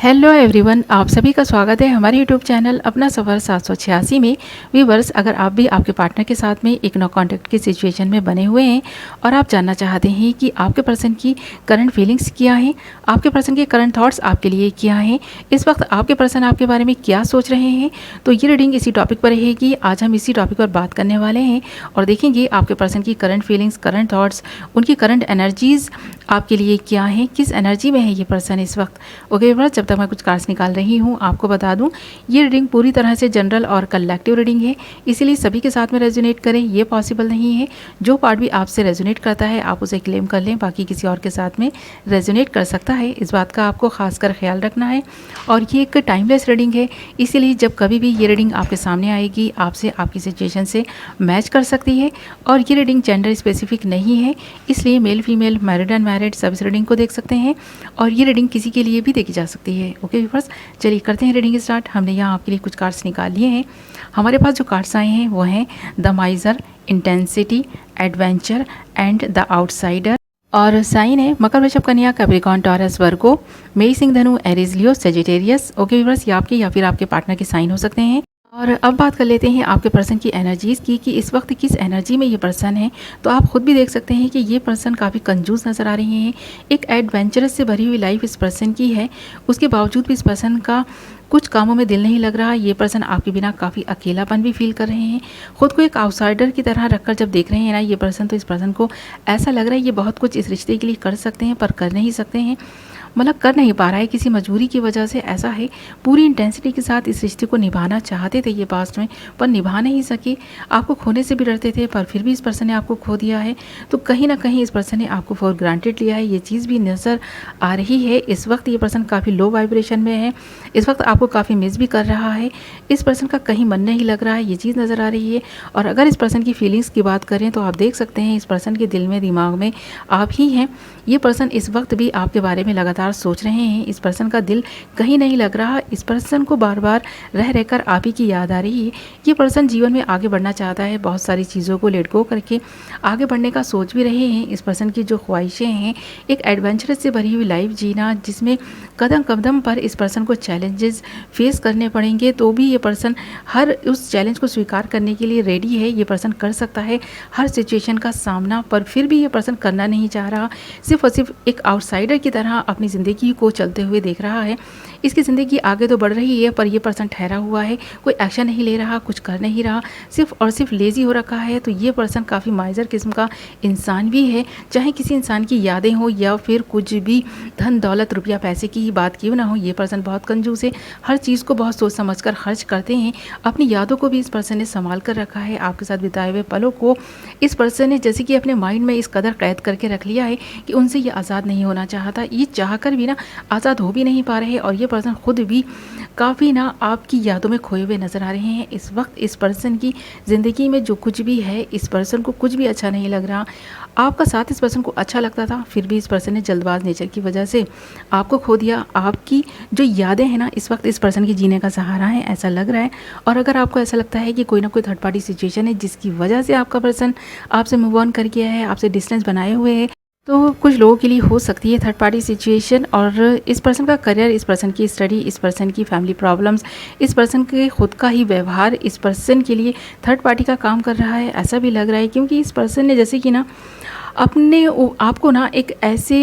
Hello everyone, आप सभी का स्वागत है हमारे यूट्यूब चैनल अपना सफ़र 786 में। व्यूवर्स, अगर आप भी आपके पार्टनर के साथ में एक नो कॉन्टैक्ट की सिचुएशन में बने हुए हैं और आप जानना चाहते हैं कि आपके पर्सन की करंट फीलिंग्स क्या हैं, आपके पर्सन के करंट थॉट्स आपके लिए क्या हैं, इस वक्त आपके पर्सन आपके बारे में क्या सोच रहे हैं, तो ये रीडिंग इसी टॉपिक पर रहेगी। आज हम इसी टॉपिक पर बात करने वाले हैं और देखेंगे आपके पर्सन की करंट फीलिंग्स, करंट थॉट्स, उनकी करंट एनर्जीज़ आपके लिए क्या हैं, किस एनर्जी में है ये पर्सन इस वक्त। ओके व्यूअर्स, जब तक मैं कुछ कार्ड्स निकाल रही हूँ आपको बता दूँ ये रीडिंग पूरी तरह से जनरल और कलेक्टिव रीडिंग है, इसीलिए सभी के साथ में रेजोनेट करें ये पॉसिबल नहीं है। जो पार्ट भी आपसे रेजोनेट करता है आप उसे क्लेम कर लें, बाकी किसी और के साथ में रेजोनेट कर सकता है, इस बात का आपको खासकर ख्याल रखना है। और ये एक टाइमलेस रीडिंग है, इसीलिए जब कभी भी ये रीडिंग आपके सामने आएगी आपसे आपकी सिचुएशन से मैच कर सकती है। और ये रीडिंग जेंडर स्पेसिफिक नहीं है, इसलिए male female married and married सब इस रीडिंग को देख सकते हैं और ये रीडिंग किसी के लिए भी देखी जा सकती है। ओके व्यूअर्स, चलिए करते हैं रीडिंग स्टार्ट। हमने यहाँ आपके लिए कुछ कार्ड्स निकाल लिए हैं। हमारे पास जो कार्ड्स आए हैं वो हैं the माइजर, intensity, adventure and the outsider. और साइन है मकर, वृषभ, कन्या, कैप्रिकॉर्न, टॉरस, वर्गो, मेष, सिंह, धनु, एरीज, लियो, सेजिटेरियस। ओके व्यूअर्स, ये आपके या फिर आपके पार्टनर के साइन हो सकते हैं। और अब बात कर लेते हैं आपके पर्सन की एनर्जीज़ की कि इस वक्त किस एनर्जी में ये पर्सन है। तो आप खुद भी देख सकते हैं कि ये पर्सन काफ़ी कंजूस नज़र आ रहे हैं। एक एडवेंचरस से भरी हुई लाइफ इस पर्सन की है, उसके बावजूद भी इस पर्सन का कुछ कामों में दिल नहीं लग रहा। ये पर्सन आपके बिना काफ़ी अकेलापन भी फील कर रहे हैं, खुद को एक आउटसाइडर की तरह रखकर जब देख रहे हैं ना ये पर्सन, तो इस पर्सन को ऐसा लग रहा है ये बहुत कुछ इस रिश्ते के लिए कर सकते हैं पर कर नहीं सकते हैं, मतलब कर नहीं पा रहा है किसी मजबूरी की वजह से। ऐसा है पूरी इंटेंसिटी के साथ इस रिश्ते को निभाना चाहते थे ये पास्ट में पर निभा नहीं सके, आपको खोने से भी डरते थे पर फिर भी इस पर्सन ने आपको खो दिया है। तो कहीं ना कहीं इस पर्सन ने आपको फॉर ग्रांटेड लिया है, ये चीज़ भी नज़र आ रही है। इस वक्त ये पर्सन काफ़ी लो वाइब्रेशन में है, इस वक्त आपको काफ़ी मिस भी कर रहा है, इस पर्सन का कहीं मन नहीं लग रहा है, ये चीज़ नज़र आ रही है। और अगर इस पर्सन की फीलिंग्स की बात करें तो आप देख सकते हैं इस पर्सन के दिल में दिमाग में आप ही हैं। ये पर्सन इस वक्त भी आपके बारे में लगातार सोच रहे हैं, इस पर्सन का दिल कहीं नहीं लग रहा, इस पर्सन को बार बार रह रहकर आप ही की याद आ रही है। ये पर्सन जीवन में आगे बढ़ना चाहता है, बहुत सारी चीज़ों को लेट गो करके आगे बढ़ने का सोच भी रहे हैं। इस पर्सन की जो ख्वाहिशें हैं एक एडवेंचरस से भरी हुई लाइफ जीना, जिसमें कदम कदम पर इस पर्सन को चैलेंजेस फेस करने पड़ेंगे, तो भी ये पर्सन हर उस चैलेंज को स्वीकार करने के लिए रेडी है। ये पर्सन कर सकता है हर सिचुएशन का सामना, पर फिर भी ये पर्सन करना नहीं चाह रहा, सिर्फ और सिर्फ एक आउटसाइडर की तरह अपनी ज़िंदगी को चलते हुए देख रहा है। इसकी ज़िंदगी आगे तो बढ़ रही है पर ये पर्सन ठहरा हुआ है, कोई एक्शन नहीं ले रहा, कुछ कर नहीं रहा, सिर्फ और सिर्फ लेज़ी हो रखा है। तो ये पर्सन काफ़ी माइजर किस्म का इंसान भी है, चाहे किसी इंसान की यादें हो या फिर कुछ भी धन दौलत रुपया पैसे की ही बात क्यों ना हो, ये पर्सन बहुत कंजूस है, हर चीज़ को बहुत सोच समझ कर खर्च करते हैं। अपनी यादों को भी इस पर्सन ने संभाल कर रखा है, आपके साथ बिताए हुए पलों को इस पर्सन ने जैसे कि अपने माइंड में इस कदर कैद करके रख लिया है कि उनसे ये आज़ाद नहीं होना चाहता, ये चाहकर भी ना आज़ाद हो भी नहीं पा रहे। और ये पर्सन खुद भी काफ़ी ना आपकी यादों में खोए हुए नज़र आ रहे हैं। इस वक्त इस पर्सन की ज़िंदगी में जो कुछ भी है इस पर्सन को कुछ भी अच्छा नहीं लग रहा। आपका साथ इस पर्सन को अच्छा लगता था, फिर भी इस पर्सन ने जल्दबाज नेचर की वजह से आपको खो दिया। आपकी जो यादें हैं ना इस वक्त इस पर्सन की जीने का सहारा है, ऐसा लग रहा है। और अगर आपको ऐसा लगता है कि कोई ना कोई थर्ड पार्टी सिचुएशन है जिसकी वजह से आपका पर्सन आपसे मूव ऑन कर गया है, आपसे डिस्टेंस बनाए हुए है, तो कुछ लोगों के लिए हो सकती है थर्ड पार्टी सिचुएशन। और इस पर्सन का करियर, इस पर्सन की स्टडी, इस पर्सन की फैमिली प्रॉब्लम्स, इस पर्सन के खुद का ही व्यवहार इस पर्सन के लिए थर्ड पार्टी का काम कर रहा है, ऐसा भी लग रहा है। क्योंकि इस पर्सन ने जैसे कि ना अपने आपको ना एक ऐसे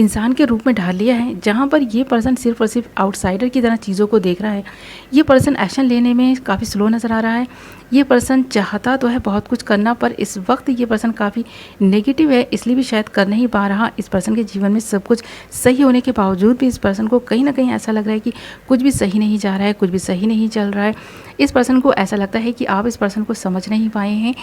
इंसान के रूप में ढाल लिया है जहाँ पर ये पर्सन सिर्फ और सिर्फ आउटसाइडर की तरह चीज़ों को देख रहा है। ये पर्सन एक्शन लेने में काफ़ी स्लो नज़र आ रहा है। ये पर्सन चाहता तो है बहुत कुछ करना, पर इस वक्त ये पर्सन काफ़ी नेगेटिव है, इसलिए भी शायद कर नहीं पा रहा। इस पर्सन के जीवन में सब कुछ सही होने के बावजूद भी इस पर्सन को कहीं ना कहीं ऐसा लग रहा है कि कुछ भी सही नहीं जा रहा है, कुछ भी सही नहीं चल रहा है। इस पर्सन को ऐसा लगता है कि आप इस पर्सन को समझ नहीं पाए हैं,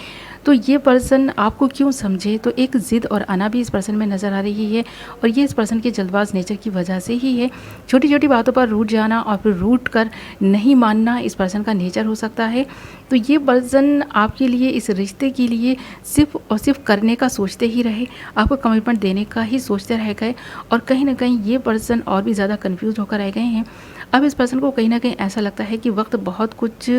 तो ये पर्सन आपको क्यों समझे। तो एक ज़िद और अना भी इस पर्सन में नज़र आ रही है और ये इस पर्सन के जल्दबाज नेचर की वजह से ही है। छोटी छोटी बातों पर रूठ जाना और फिर रूठ कर नहीं मानना इस पर्सन का नेचर हो सकता है। तो ये पर्सन आपके लिए, इस रिश्ते के लिए सिर्फ और सिर्फ करने का सोचते ही रहे, आपको कमिटमेंट देने का ही सोचते रह गए और कहीं ना कहीं ये पर्सन और भी ज़्यादा कंफ्यूज होकर रह गए हैं। अब इस पर्सन को कहीं ना कहीं ऐसा लगता है कि वक्त बहुत कुछ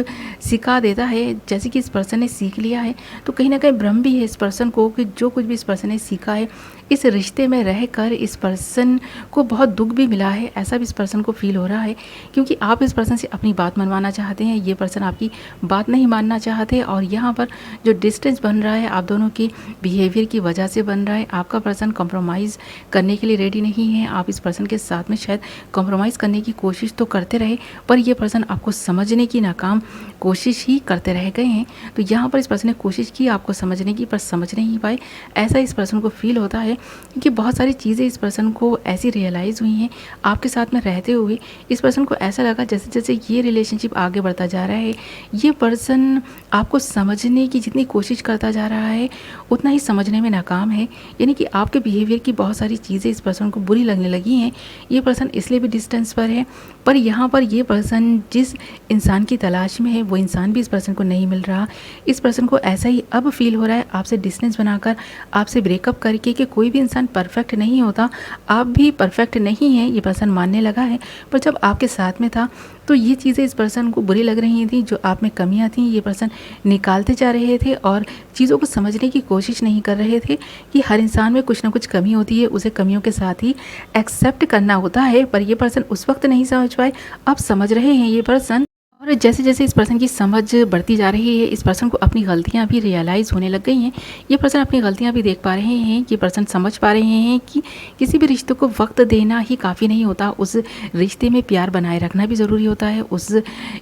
सिखा देता है, जैसे कि इस पर्सन ने सीख लिया है। तो कहीं ना कहीं भ्रम भी है इस पर्सन को कि जो कुछ भी इस पर्सन पर्सन ने सीखा है, इस रिश्ते में रहकर इस पर्सन को बहुत दुख भी मिला है, ऐसा भी इस पर्सन को फील हो रहा है, क्योंकि आप इस पर्सन से अपनी बात मनवाना चाहते हैं, ये पर्सन आपकी बात नहीं मानना चाहते। और यहाँ पर जो डिस्टेंस बन रहा है आप दोनों के बिहेवियर की वजह से बन रहा है। आपका पर्सन कॉम्प्रोमाइज़ करने के लिए रेडी नहीं है। आप इस पर्सन के साथ में शायद कॉम्प्रोमाइज़ करने की कोशिश तो करते रहे, पर ये पर्सन आपको समझने की नाकाम कोशिश ही करते रह गए हैं। तो यहाँ पर इस पर्सन ने कोशिश की आपको समझने की, पर समझ नहीं पाए, ऐसा इस पर्सन को फील होता है, क्योंकि बहुत सारी चीज़ें इस पर्सन को ऐसी रियलाइज़ हुई हैं आपके साथ में रहते हुए। इस पर्सन को ऐसा लगा जैसे जैसे ये रिलेशनशिप आगे बढ़ता जा रहा है, ये पर्सन आपको समझने की जितनी कोशिश करता जा रहा है उतना ही समझने में नाकाम है। यानी कि आपके बिहेवियर की बहुत सारी चीज़ें इस पर्सन को बुरी लगने लगी हैं। ये पर्सन इसलिए भी डिस्टेंस पर है, पर यहाँ पर ये पर्सन जिस इंसान की तलाश में है वो इंसान भी इस पर्सन को नहीं मिल रहा। इस पर्सन को ऐसा ही अब फील हो रहा है आपसे डिस्टेंस बनाकर, आपसे ब्रेकअप करके, कि कोई भी इंसान परफेक्ट नहीं होता, आप भी परफेक्ट नहीं हैं, ये पर्सन मानने लगा है। पर जब आपके साथ में था तो ये चीज़ें इस पर्सन को बुरी लग रही थी, जो आप में कमियां थी ये पर्सन निकालते जा रहे थे और चीज़ों को समझने की कोशिश नहीं कर रहे थे कि हर इंसान में कुछ ना कुछ कमी होती है, उसे कमियों के साथ ही एक्सेप्ट करना होता है। पर ये पर्सन उस वक्त नहीं समझ पाए, अब समझ रहे हैं ये पर्सन। और जैसे जैसे इस पर्सन की समझ बढ़ती जा रही है, इस पर्सन को अपनी गलतियां भी रियलाइज़ होने लग गई हैं। ये पर्सन अपनी गलतियां भी देख पा रहे हैं। ये पर्सन समझ पा रहे हैं कि किसी भी रिश्ते को वक्त देना ही काफ़ी नहीं होता, उस रिश्ते में प्यार बनाए रखना भी ज़रूरी होता है, उस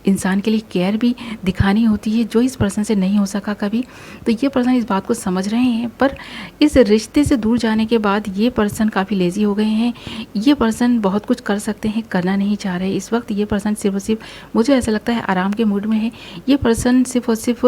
इंसान के लिए केयर भी दिखानी होती है, जो इस पर्सन से नहीं हो सका कभी। तो ये पर्सन इस बात को समझ रहे हैं, पर इस रिश्ते से दूर जाने के बाद ये पर्सन काफ़ी लेज़ी हो गए हैं। ये पर्सन बहुत कुछ कर सकते हैं, करना नहीं चाह रहे इस वक्त। ये पर्सन सिर्फ और सिर्फ, मुझे ऐसा लगता है, आराम के मूड में है। ये पर्सन सिर्फ और सिर्फ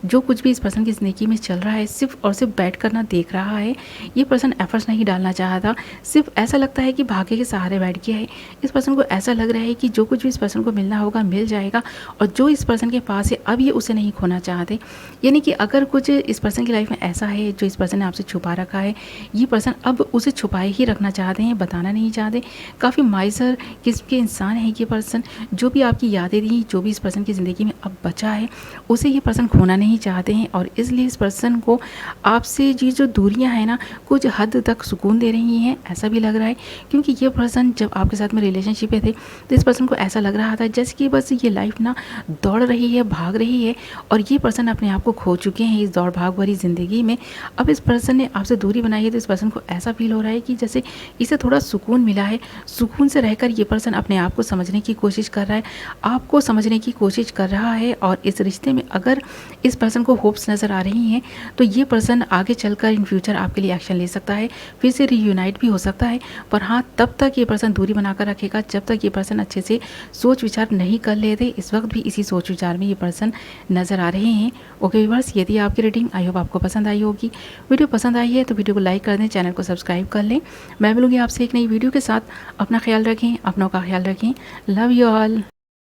जो कुछ भी इस पर्सन की ज़िंदगी में चल रहा है सिर्फ और सिर्फ बैठ कर ना देख रहा है। ये पर्सन एफर्ट्स नहीं डालना चाहता, सिर्फ ऐसा लगता है कि भाग्य के सहारे बैठ गया है। इस पर्सन को ऐसा लग रहा है कि जो कुछ भी इस पर्सन को मिलना होगा मिल जाएगा, और जो इस पर्सन के पास है अब ये उसे नहीं खोना चाहते। यानी कि अगर कुछ इस पर्सन की लाइफ में ऐसा है जो इस पर्सन ने आपसे छुपा रखा है, ये पर्सन अब उसे छुपाए ही रखना चाहते हैं, बताना नहीं चाहते। काफ़ी माइसर किस्म के इंसान है ये पर्सन। जो भी आपकी यादें थी, जो भी इस पर्सन की ज़िंदगी में अब बचा है, उसे ये पर्सन खोना नहीं चाहते हैं। और इसलिए इस पर्सन को आपसे ये जो दूरियां हैं ना, कुछ हद तक सुकून दे रही हैं, ऐसा भी लग रहा है। क्योंकि ये पर्सन जब आपके साथ में रिलेशनशिप में थे तो इस पर्सन को ऐसा लग रहा था जैसे कि बस ये लाइफ ना दौड़ रही है, भाग रही है, और ये पर्सन अपने आप को खो चुके हैं इस दौड़ भाग भरी ज़िंदगी में। अब इस पर्सन ने आपसे दूरी बनाई है तो इस पर्सन को ऐसा फील हो रहा है कि जैसे इसे थोड़ा सुकून मिला है। सुकून से रहकर ये पर्सन अपने आप को समझने की कोशिश कर रहा है, आपको समझने की कोशिश कर रहा है। और इस रिश्ते में अगर इस पर्सन को होप्स नज़र आ रही हैं तो ये पर्सन आगे चलकर इन फ्यूचर आपके लिए एक्शन ले सकता है, फिर से रीयूनाइट भी हो सकता है। पर हाँ, तब तक ये पर्सन दूरी बनाकर रखेगा जब तक ये पर्सन अच्छे से सोच विचार नहीं कर लेते। इस वक्त भी इसी सोच विचार में ये पर्सन नज़र आ रहे हैं। ओके व्यूअर्स, ये थी आपकी रीडिंग। आई होप आपको पसंद आई होगी। वीडियो पसंद आई है तो वीडियो को लाइक कर दें, चैनल को सब्सक्राइब कर लें। मैं मिलूंगी आपसे एक नई वीडियो के साथ। अपना ख्याल रखें, अपनों का ख्याल रखें। Love you all.